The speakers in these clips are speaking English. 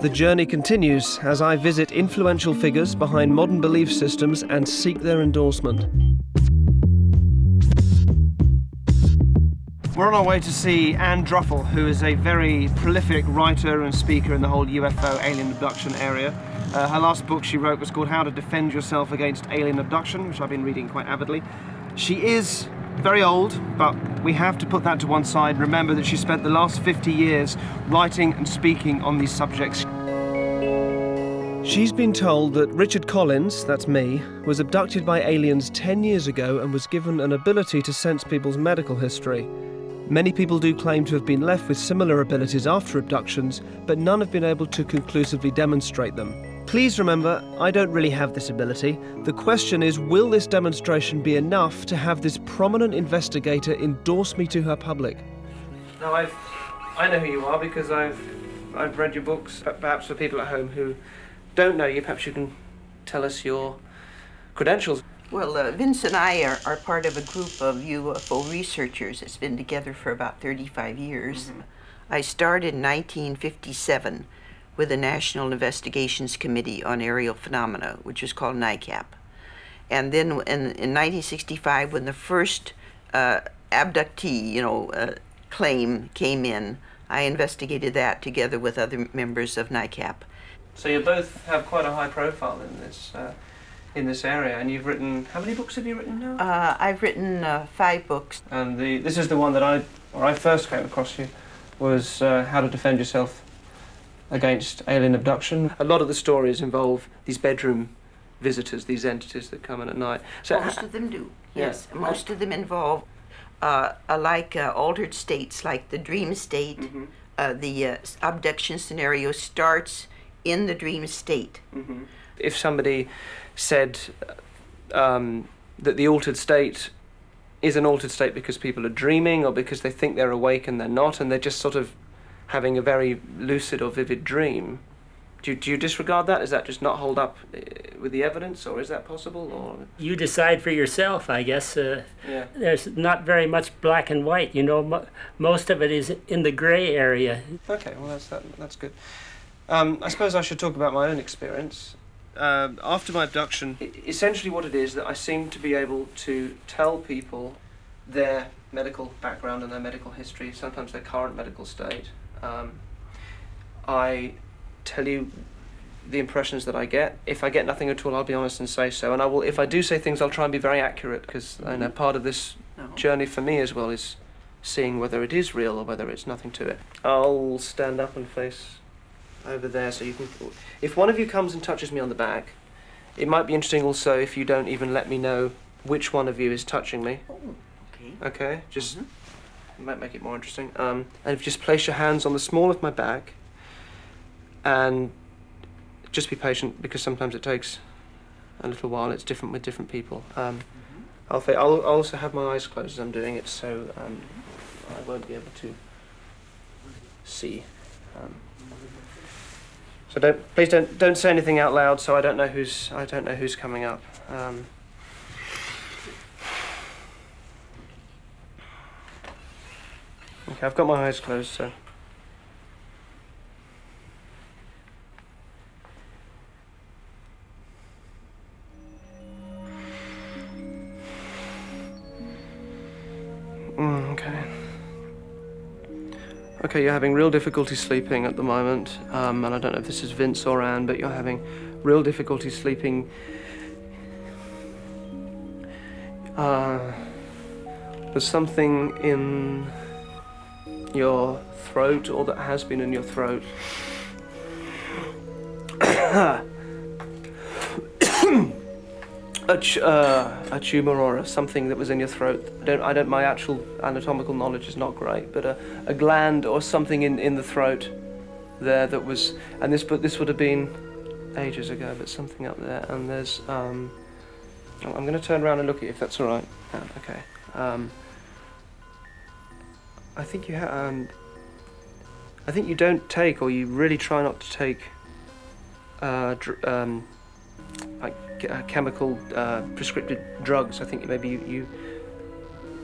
The journey continues as I visit influential figures behind modern belief systems and seek their endorsement. We're on our way to see Anne Druffel, who is a very prolific writer and speaker in the whole UFO alien abduction area. Her last book she wrote was called How to Defend Yourself Against Alien Abduction, which I've been reading quite avidly. She is very old, but we have to put that to one side. Remember that she spent the last 50 years writing and speaking on these subjects. She's been told that Richard Collins, that's me, was abducted by aliens 10 years ago and was given an ability to sense people's medical history. Many people do claim to have been left with similar abilities after abductions, but none have been able to conclusively demonstrate them. Please remember, I don't really have this ability. The question is, will this demonstration be enough to have this prominent investigator endorse me to her public? Now, I know who you are because I've read your books, but perhaps for people at home who don't know you, perhaps you can tell us your credentials. Well, Vince and I are part of a group of UFO researchers that's been together for about 35 years. Mm-hmm. I started in 1957 with the National Investigations Committee on Aerial Phenomena, which is called NICAP. And then in 1965, when the first abductee, claim came in, I investigated that together with other members of NICAP. So you both have quite a high profile in this area, and you've written, how many books have you written now? I've written 5 books. And this is the one that I first came across you, was How to Defend Yourself Against Alien Abduction. A lot of the stories involve these bedroom visitors, these entities that come in at night. So most of them do, yes. Yeah. Most of them involve altered states, like the dream state. Mm-hmm. The abduction scenario starts in the dream state. Mm-hmm. If somebody said that the altered state is an altered state because people are dreaming or because they think they're awake and they're not, and they're just sort of having a very lucid or vivid dream, do you disregard that? Does that just not hold up with the evidence, or is that possible? Or you decide for yourself, I guess. Yeah. There's not very much black and white, most of it is in the gray area. Okay, well that's good. I suppose I should talk about my own experience. After my abduction, essentially what it is that I seem to be able to tell people their medical background and their medical history, sometimes their current medical state. I tell you the impressions that I get. If I get nothing at all, I'll be honest and say so. And I will, if I do say things, I'll try and be very accurate, because I know part of this journey for me as well is seeing whether it is real or whether it's nothing to it. I'll stand up and face over there so you can... If one of you comes and touches me on the back, it might be interesting also if you don't even let me know which one of you is touching me. Oh, okay. Okay, just... It might make it more interesting. And if you just place your hands on the small of my back, and just be patient, because sometimes it takes a little while. It's different with different people. I'll also have my eyes closed as I'm doing it, so I won't be able to see. So please don't say anything out loud. So I don't know who's coming up. Okay, I've got my eyes closed, so. Okay. Okay, you're having real difficulty sleeping at the moment, and I don't know if this is Vince or Anne, but you're having real difficulty sleeping. There's something in your throat, or that has been in your throat. A tumor or something that was in your throat. My actual anatomical knowledge is not great, but a gland or something in the throat there that was, and this would have been ages ago, but something up there, and there's, I'm going to turn around and look at you if that's all right. Okay. I think you don't take, or you really try not to take, chemical prescriptive drugs. I think maybe you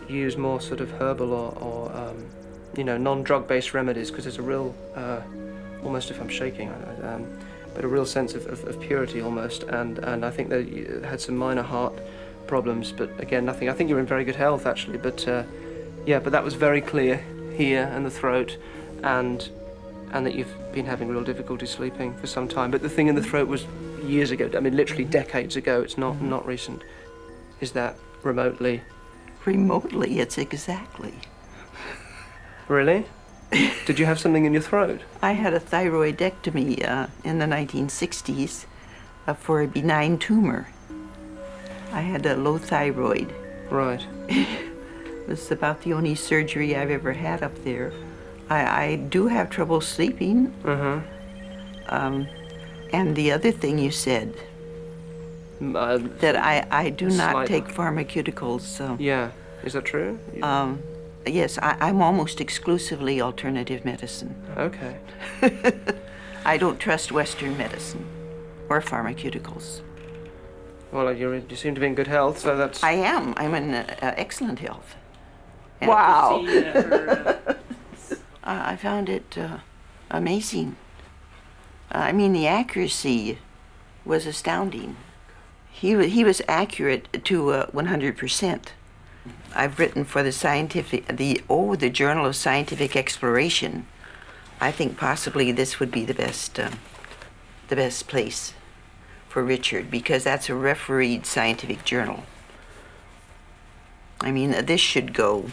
use more sort of herbal or non-drug based remedies, because there's a real almost if I'm shaking, but a real sense of purity almost, and I think that you had some minor heart problems, but again, nothing. I think you're in very good health actually, but but that was very clear here and the throat, and that you've been having real difficulty sleeping for some time. But the thing in the throat was years ago. I mean, literally decades ago. It's not recent. Is that remotely? Remotely, it's exactly. Really? Did you have something in your throat? I had a thyroidectomy in the 1960s for a benign tumor. I had a low thyroid. Right. It was about the only surgery I've ever had up there. I do have trouble sleeping. And the other thing you said, that I do not take pharmaceuticals. Yeah, is that true? Yes, I'm almost exclusively alternative medicine. Okay. I don't trust Western medicine or pharmaceuticals. Well, you seem to be in good health, so that's... I am. I'm in excellent health. And Wow. I found it amazing. I mean, the accuracy was astounding. He was accurate to 100%. I've written for the Journal of Scientific Exploration. I think possibly this would be the best place for Richard, because that's a refereed scientific journal. I mean, this should go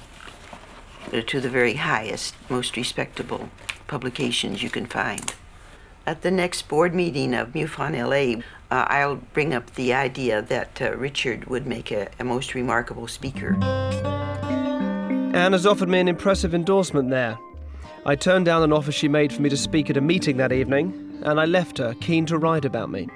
to the very highest, most respectable publications you can find. At the next board meeting of MUFON LA, I'll bring up the idea that Richard would make a most remarkable speaker. Anne has offered me an impressive endorsement there. I turned down an offer she made for me to speak at a meeting that evening, and I left her, keen to write about me.